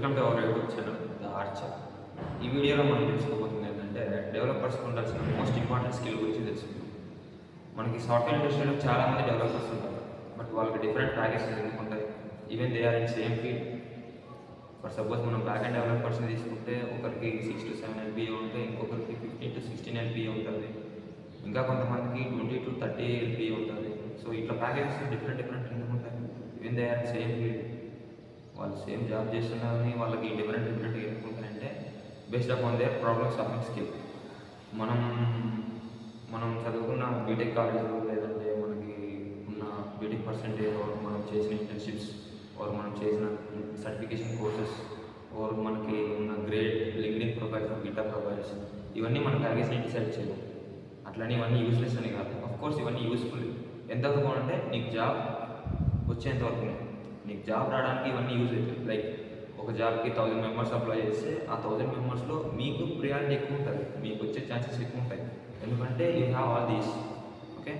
Welcome to our YouTube channel the Archer. ఈ వీడియోలో మనం తెలుసుకోబోతుంది ఏంటంటే డెవలపర్స్ ఉండాల్సిన మోస్ట్ ఇంపార్టెంట్ స్కిల్ గురించి తెలుసుకుందాం. మనకి సాఫ్ట్వేర్ ఇండస్ట్రీలో చాలామంది డెవలపర్స్ ఉంటారు, బట్ వాళ్ళకి డిఫరెంట్ ప్యాకేజెస్ ఎందుకు ఉంటాయి? Even they are in same field. For suppose మనం బ్యాక్ అండ్ డెవలపర్స్ని తీసుకుంటే ఒకరికి 6 to 7 LPA ఉంటే ఇంకొకరికి 15 to 16 LPA ఉంటుంది, ఇంకా కొంతమందికి 20 to 30 LPA ఉంటుంది. సో ఇట్లా ప్యాకేజెస్ డిఫరెంట్ ఎందుకు ఉంటాయి? Even they are same field, వాళ్ళు సేమ్ జాబ్ చేస్తున్నారని వాళ్ళకి డిఫరెంట్ ఎందుకుంటాయంటే based upon their problem solving skill. మనం చదువుకున్న బీటెక్ కాలేజ్లో లేదంటే మనకి ఉన్న బీటెక్ పర్సెంటేజ్, మనం చేసిన ఇంటర్న్షిప్స్, మనం చేసిన సర్టిఫికేషన్ కోర్సెస్, మనకి ఉన్న గ్రేడ్ లింక్డ్ఇన్ ప్రొఫైల్స్, గిటహబ్ ప్రొఫైల్స్, ఇవన్నీ మన ప్యాకేజ్ని డిసైడ్ చేయలేము. అట్లని ఇవన్నీ యూస్లెస్ అని కాదు. అఫ్కోర్స్ ఇవన్నీ యూస్ఫుల్ ఎంతవరకు అంటే నీకు జాబ్ వచ్చేంతవరకు. నీకు జాబ్ రావడానికి ఇవన్నీ యూజ్ అవుతాయి. లైక్ ఒక జాబ్కి 1000 మెంబర్స్ అప్లై చేస్తే ఆ 1000 మెంబర్స్లో మీకు ప్రియారిటీ ఎక్కువ ఉంటుంది, మీకు వచ్చే ఛాన్సెస్ ఎక్కువ ఉంటాయి, ఎందుకంటే you have all these. Okay,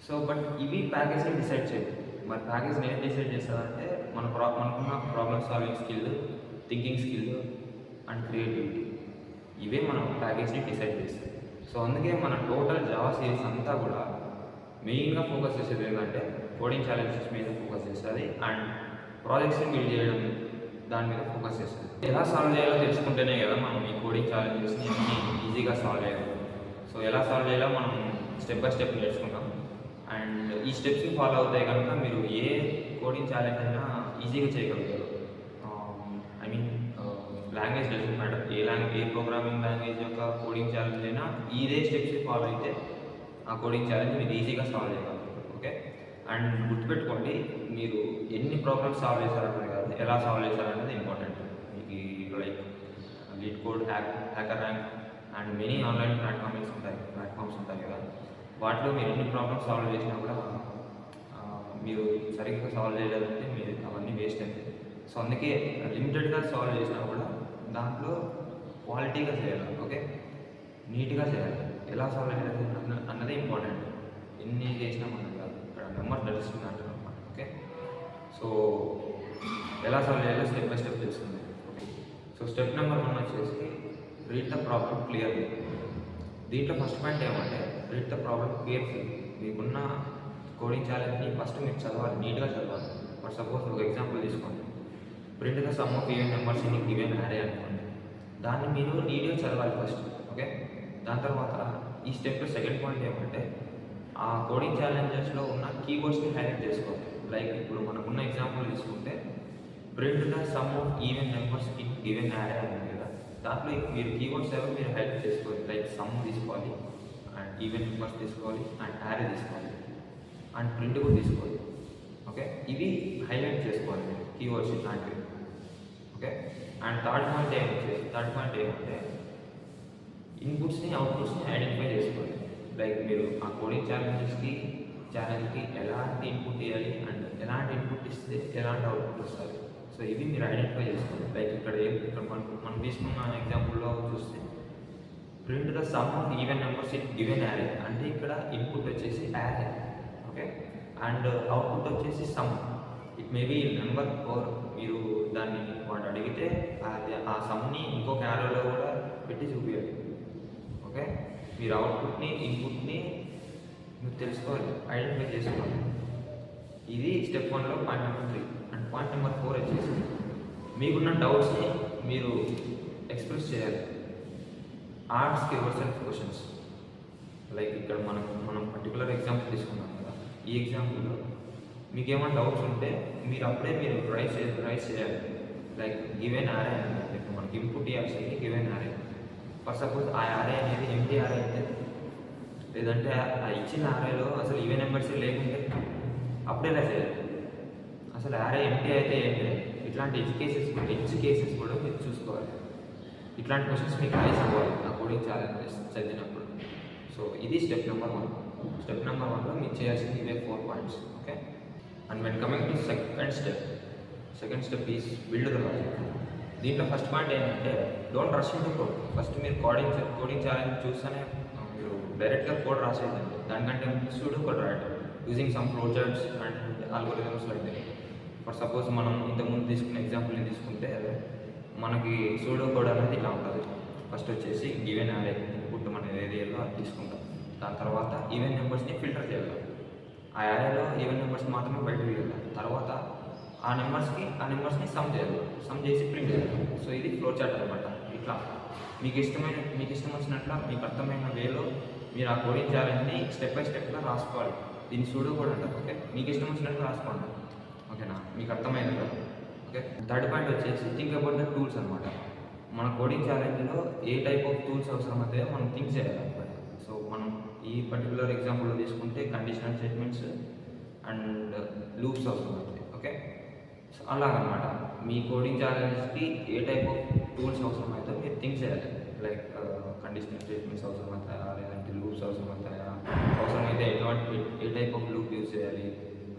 so but ఇవి ప్యాకేజ్ని డిసైడ్ చేయాలి. మరి ప్యాకేజ్ని ఏం డిసైడ్ చేస్తారంటే మనకున్న problem solving skill, thinking skill and creativity, ఇవే మనం ప్యాకేజ్ని డిసైడ్ చేస్తాయి. సో అందుకే మన టోటల్ జావా సిరీస్ అంతా కూడా మెయిన్గా ఫోకస్ చేసేది ఏంటంటే కోడింగ్ ఛాలెంజెస్ మీద ఫోకస్ చేస్తుంది అండ్ ప్రాజెక్ట్స్ని బిల్డ్ చేయడం దాని మీద ఫోకస్ చేస్తుంది. ఎలా సాల్వ్ చేయాలో తెలుసుకుంటేనే కదా మనం ఈ కోడింగ్ ఛాలెంజెస్ని అన్నీ ఈజీగా సాల్వ్ చేయాలి. సో ఎలా సాల్వ్ చేయాలో మనం స్టెప్ బై స్టెప్ నేర్చుకుంటాం. అండ్ ఈ స్టెప్స్ని ఫాలో అవుతాయి కనుక మీరు ఏ కోడింగ్ ఛాలెంజ్ అయినా ఈజీగా చేయగలుగుతారు. I mean language doesn't matter, A programming language యొక్క కోడింగ్ ఛాలెంజ్ అయినా ఇదే స్టెప్స్ని ఫాలో అయితే ఆ కోడింగ్ ఛాలెంజ్ మీరు ఈజీగా సాల్వ్ చేయగలుగుతారు. ఓకే, అండ్ గుర్తుపెట్టుకోండి, మీరు ఎన్ని ప్రాబ్లమ్స్ సాల్వ్ చేశారనేది కాదు, ఎలా సాల్వ్ చేశారనేది ఇంపార్టెంట్. మీకు like lead code, hacker rank and many online platforms ఉంటాయి కదా, వాటిలో మీరు ఎన్ని ప్రాబ్లమ్స్ సాల్వ్ చేసినా కూడా మీరు సరిగ్గా సాల్వ్ చేయలేదంటే మీరు అవన్నీ వేస్ట్ అవుతాయి. సో అందుకే లిమిటెడ్గా సాల్వ్ చేసినా కూడా దాంట్లో క్వాలిటీగా చేయాలి. ఓకే, నీట్గా చేయాలి. ఎలా సాల్వ్ చేయాలి అన్నది ఇంపార్టెంట్. ఎన్ని చేసినా మనం కాదు, ఇక్కడ నెంబర్ నడుస్తుంది అంటారు అనమాట. ఓకే, సో ఎలా సాల్వ్ చేయాలో స్టెప్ బై స్టెప్ తెలుస్తుంది. ఓకే, సో స్టెప్ నెంబర్ 1 వచ్చేసి రీడ్ ద ప్రాబ్లమ్ క్లియర్లీ. దీంట్లో ఫస్ట్ పాయింట్ ఏమంటే రీడ్ ద ప్రాబ్లమ్ కేర్ఫుల్లీ. మీకున్న కోడింగ్ ఛాలెంజ్ని ఫస్ట్ మీరు చదవాలి, నీట్గా చదవాలి. ఫర్ సపోజ్ ఒక ఎగ్జాంపుల్ తీసుకోండి, print the sum of even numbers in given అరే అనుకోండి. దాన్ని మీరు నీట్గా చదవాలి ఫస్ట్. ఓకే, దాని తర్వాత ఈ స్టెప్లో సెకండ్ పాయింట్ ఏమంటే ఆ కోడింగ్ ఛాలెంజెస్లో ఉన్న కీవర్డ్స్ని హైలైట్ చేసుకోవాలి. లైక్ ఇప్పుడు మనకున్న ఎగ్జాంపుల్ తీసుకుంటే print the sum of even numbers in given array ఉంది కదా, దాంట్లో మీరు కీవర్డ్స్ ఏవో మీరు హైలైట్ చేసుకోవాలి. లైక్ సమ్ తీసుకోవాలి అండ్ ఈవెన్ నెంబర్స్ తీసుకోవాలి అండ్ యారే తీసుకోవాలి అండ్ ప్రింట్ కూడా తీసుకోవాలి. ఓకే, ఇవి హైలైట్ చేసుకోవాలి మీరు కీవర్డ్స్ ఇట్లాంటివి. ఓకే, అండ్ థర్డ్ పాయింట్ ఏమంటే ఇన్పుట్స్ని అవుట్పుట్స్ని ఐడెంటిఫై చేసుకోవాలి. లైక్ మీరు ఆ కోడింగ్ ఛాలెంజ్కి ఎలాంటి ఇన్పుట్ ఇవ్వాలి అండ్ ఎలాంటి ఇన్పుట్ ఇస్తే ఎలాంటి అవుట్పుట్ వస్తుంది. సో ఇవి మీరు ఐడెంటిఫై చేసుకోవాలి. లైక్ ఇక్కడ మనం తీసుకున్న ఎగ్జాంపుల్లో చూస్తే print the sum of even numbers in given array అంటే ఇక్కడ ఇన్పుట్ వచ్చేసి యారే. ఓకే, అండ్ అవుట్పుట్ వచ్చేసి sum. It may be number or మీరు దాన్ని వాడు అడిగితే ఆ సమ్ని ఇంకొక యారోలో కూడా పెట్టి చూపించాలి. ఓకే, మీరు అవుట్పుట్ని ఇన్పుట్ని మీరు తెలుసుకోవాలి, ఐడెంటిఫై చేసుకోవాలి. ఇది స్టెప్ 1లో point number 3. And point number 4 వచ్చేసి మీకున్న డౌట్స్ని మీరు ఎక్స్ప్రెస్ చేయాలి. Ask yourself questions. Like ఇక్కడ మనం పర్టికులర్ ఎగ్జాంపుల్ తీసుకున్నాం కదా, ఈ ఎగ్జాంపుల్లో మీకు ఏమైనా డౌట్స్ ఉంటే మీరు అప్పుడే రైస్ చేయాలి. లైక్ గివెన్ యారే అనేది మనకి ఇన్పుట్ ఇవ్వాల్సింది గివెన్ యారే. ఫర్ సపోజ్ ఆ యారే అనేది ఎంటీ యారే అయితే, లేదంటే ఆ ఇచ్చిన యారేలో అసలు ఈవెన్ నెంబర్స్ లేకుంటే అప్పుడే ఎలా చేయాలి? అసలు యారే ఎంటీ అయితే ఏంటి? ఇట్లాంటి ఎడ్జ్ కేసెస్ కూడా మీరు చూసుకోవాలి. ఇట్లాంటి క్వశ్చన్స్ మీకు రైస్ అవ్వాలి ఆ కోడింగ్ ఛాలెంజెస్ చదివినప్పుడు. సో ఇది స్టెప్ నెంబర్ 1. స్టెప్ నెంబర్ 1లో మీరు చేయాల్సింది ఇవే 4 points. Okay, and when coming to second step is build the logic. దీంట్లో ఫస్ట్ పాయింట్ ఏంటంటే don't rush into code. First మీరు కోడింగ్ ఛాలెంజ్ చూస్తేనే మీరు డైరెక్ట్గా కోడ్ రాసేదండి. దానికంటే సూడో కోడ్ రాయటం using some flow charts and algorithms like that. For suppose మనం ఇంతకుముందు తీసుకున్న ఎగ్జాంపుల్ని తీసుకుంటే మనకి సూడో కోడ్ అనేది ఇలా ఉంటుంది. ఫస్ట్ వచ్చేసి గివెన్ యారే ఇన్పుట్ మన ఏరియాలో అది తీసుకుంటాం. దాని తర్వాత ఈవెన్ నెంబర్స్ని ఫిల్టర్ చేయాలి. ఆ యారేలో ఈవెన్ నెంబర్స్ మాత్రమే బయటకు తీయాలి. తర్వాత ఆ నెంబర్స్ని సమ్ చేయాలి. సమ్ చేసి ప్రింట్ చేయాలి. సో ఇది ఫ్లో చార్ట్ అనమాట. ఇట్లా మీకు ఇష్టం వచ్చినట్ల మీకు అర్థమైన వేలో మీరు ఆ కోడింగ్ ఛాలెంజ్ని స్టెప్ బై స్టెప్గా రాసుకోవాలి. దీన్ని సూడో కోడ్ అంటారు. ఓకే, మీకు ఇష్టం వచ్చినట్టు రాసుకోండి. ఓకేనా, మీకు అర్థమైంది కదా. ఓకే, థర్డ్ పాయింట్ వచ్చేసి థింక్ అబౌట్ ద టూల్స్ అనమాట. మన కోడింగ్ ఛాలెంజ్లో ఏ టైప్ ఆఫ్ టూల్స్ అవసరం అవుతాయో మనం థింక్ చేయాలి. సో మనం ఈ పర్టికులర్ ఎగ్జాంపుల్లో తీసుకుంటే కండిషనల్ స్టేట్మెంట్స్ అండ్ లూప్స్ అవసరం అవుతాయి. ఓకే, సో అలాగనమాట మీ కోడింగ్ ఛాలెంజ్కి ఏ టైప్ ఆఫ్ టూల్స్ అవసరం అవుతాయో మీరు థింక్ చేయాలి. లైక్ కండిషనల్ స్టేట్మెంట్స్ అవసరం అవుతాయా, లేదంటే లూప్స్ అవసరం అవుతాయా, అవసరమైతే ఏ టైప్ ఆఫ్ లూప్ యూజ్ చేయాలి,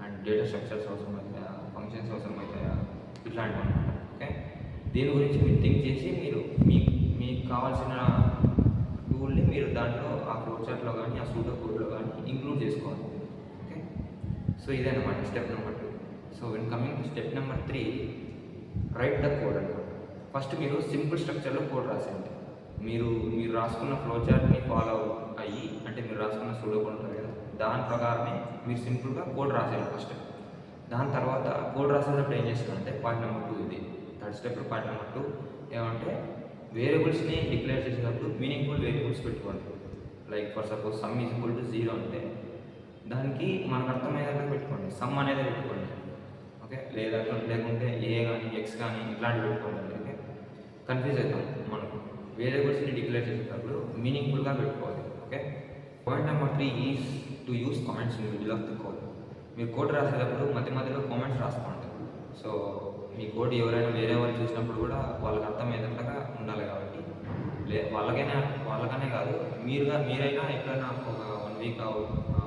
అండ్ డేటా స్ట్రక్చర్స్ అవసరం అవుతాయా, ఫంక్షన్స్ అవసరం అవుతాయా, ఇట్లాంటివి అనమాట. ఓకే, దీని గురించి మీరు థింక్ చేసి మీరు మీకు కావాల్సిన టూల్ని మీరు దాంట్లో ఆ ఫ్లో చార్ట్లో కానీ ఆ సూడో కోడ్లో కానీ ఇంక్లూడ్ చేసుకోవాలి. ఓకే, సో ఇదన్నమాట step number 2. So when coming to step number 3, right the code అనమాట. ఫస్ట్ మీరు సింపుల్ స్ట్రక్చర్లో కోడ్ రాసేయండి. మీరు రాసుకున్న ఫ్లో చార్ట్ని ఫాలో అయ్యి, అంటే మీరు రాసుకున్న సూడో కోడ్ ఉంటుంది కదా, దాని ప్రకారమే మీరు సింపుల్గా కోడ్ రాసేయండి ఫస్ట్. దాని తర్వాత కోడ్ రాసేటప్పుడు ఏం చేస్తారంటే పాయింట్ నెంబర్ 2 ఇది థర్డ్ స్టెప్. పాయింట్ నెంబర్ 2 ఏమంటే వేరియబుల్స్ని డిక్లేర్ చేసేటప్పుడు మీనింగ్ఫుల్ వేరియబుల్స్ పెట్టుకోండి. Like for suppose some is equal to 0 అంటే దానికి మనకు అర్థమయ్యేలా పెట్టుకోండి, సమ్ అనేది పెట్టుకోండి. ఓకే, లేకుంటే ఏ కానీ ఎక్స్ కానీ ఇట్లాంటివి పెట్టుకోండి. ఓకే, కన్ఫ్యూజ్ అవుతాం. మనకు వేరియబుల్స్ని డిక్లేర్ చేసేటప్పుడు మీనింగ్ఫుల్గా పెట్టుకోవాలి. Okay, point number 3 is to use comments in middle of the code. మీరు కోడ్ రాసేటప్పుడు మధ్యలో కామెంట్స్ రాసుకోండి. సో మీ కోడ్ ఎవరైనా వేరే వాళ్ళు చూసినప్పుడు కూడా వాళ్ళకి అర్థమయ్యేటట్లుగా ఉండాలి. కాబట్టి వాళ్ళకనే కాదు, మీరైనా ఎప్పుడైనా ఒక 1 వీక్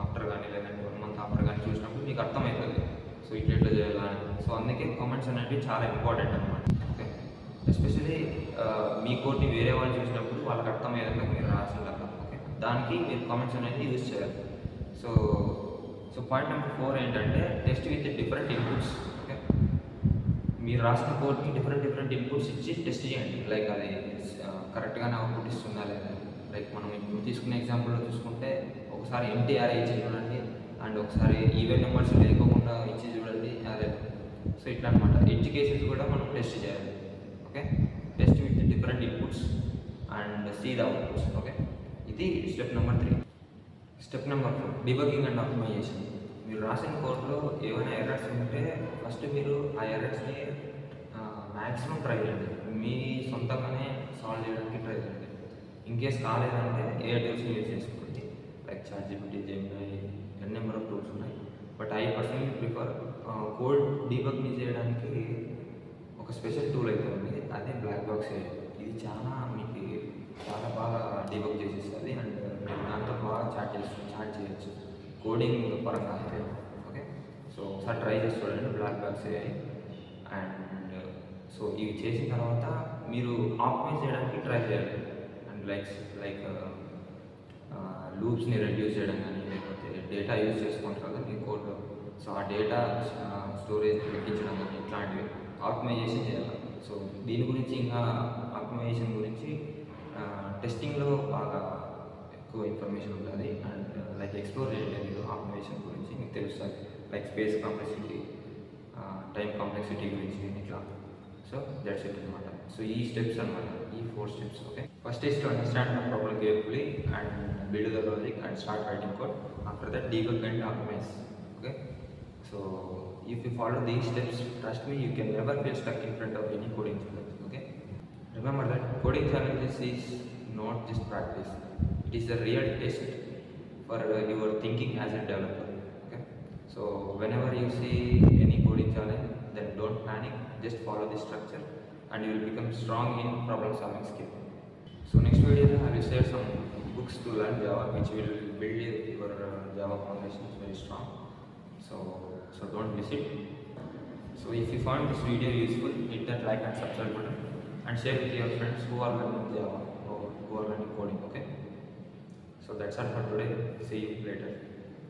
ఆఫ్టర్ కానీ, లేదంటే 1 మంత్ ఆఫ్టర్ కానీ చూసినప్పుడు మీకు అర్థమవుతుంది. సో ఇట్లా చేయాలని. సో అందుకే కామెంట్స్ అనేవి చాలా ఇంపార్టెంట్ అనమాట. ఓకే, ఎస్పెషల్లీ మీ కోడ్ని వేరే వాళ్ళు చూసినప్పుడు వాళ్ళకి అర్థమయ్యేటట్లుగా మీరు రాసి ఉండాలి. ఓకే, దానికి మీరు కామెంట్స్ అనేది యూజ్ చేయాలి. సో పాయింట్ నెంబర్ 4 ఏంటంటే test with different inputs. Okay, మీరు రాసిన కోడ్ని డిఫరెంట్ ఇన్పుట్స్ ఇచ్చి టెస్ట్ చేయండి. లైక్ అది కరెక్ట్గానే అవుట్పుట్ ఇస్తుందా లేదా. లైక్ మనం ఇప్పుడు తీసుకునే ఎగ్జాంపుల్లో చూసుకుంటే ఒకసారి ఎన్టీఆర్ ఇచ్చి చూడండి, అండ్ ఒకసారి ఈవెన్ నెంబర్స్ లేకోకుండా ఇచ్చి చూడండి, అదే. సో ఇట్లా అనమాట ఎడ్జ్ కేసెస్ కూడా మనం టెస్ట్ చేయాలి. Okay, test with different inputs and see the outputs. Okay, ఇది step number 3. Step number 4, debugging and optimisation. మీరు రాసిన కోడ్లో ఏమైనా ఎర్రర్స్ ఉంటే ఫస్ట్ మీరు ఆ ఎర్రర్స్ని మ్యాక్సిమం ట్రై చేయండి. మీ సొంతంగానే సాల్వ్ చేయడానికి ట్రై చేయండి. ఇన్ కేస్ కాలేదంటే ఏ టూల్స్ని యూజ్ చేసుకోండి. Like ChatGPT, Gemini, N number of tools ఉన్నాయి. But I personally prefer code డీబగ్ని చేయడానికి ఒక స్పెషల్ టూల్ అయితే ఉంది, అదే బ్లాక్ బాక్స్. ఇది మీకు చాలా బాగా డీబగ్ చేసేస్తుంది, అండ్ మీరు దాంతో బాగా చాట్ చేయొచ్చు కోడింగ్ పరంగా అయితే. ఓకే, సో ఒకసారి ట్రై చేసి చూడండి బ్లాక్ బాక్స్. అండ్ సో ఇవి చేసిన తర్వాత మీరు ఆప్టిమైజ్ చేయడానికి ట్రై చేయాలి. అండ్ లైక్ లూప్స్ని రెడ్యూస్ చేయడం కానీ, లేకపోతే డేటా యూజ్ చేసుకుంటారు కదా మీ కోడ్లో, సో ఆ డేటా స్టోరేజ్ తగ్గించడం కానీ ఇట్లాంటివి ఆప్టిమైజేషన్ చేయాలి. సో దీని గురించి ఇంకా ఆప్టిమైజేషన్ గురించి టెస్టింగ్లో బాగా ఎక్కువ ఇన్ఫర్మేషన్ ఉంటుంది. అండ్ లైక్ ఎక్స్ప్లోర్ చేయండి మీరు ఆప్టిమైజేషన్ గురించి, మీకు తెలుస్తుంది. Like space complexity, time complexity గురించి ఇట్లా. సో దట్స్ ఇట్ అనమాట. సో ఈ స్టెప్స్ అనమాట, ఈ 4 steps. Okay, first is to understand the problem carefully and build the logic and start writing code. After that debug and optimise. Okay, so if you follow these steps, trust me, you can never feel stuck in front of any coding challenge. Okay, remember that coding challenges is not just practice, it is a real test for your thinking as a developer. Okay, so whenever you see any coding challenge, then don't panic, just follow the structure and you will become strong in problem solving skill. So next video I will share some books to learn Java which will build your Java foundations very strong. So don't miss it. So if you found this video useful, hit that like and subscribe button and share with your friends who are learning Java or who are learning coding. Okay, so that's all for today. See you later.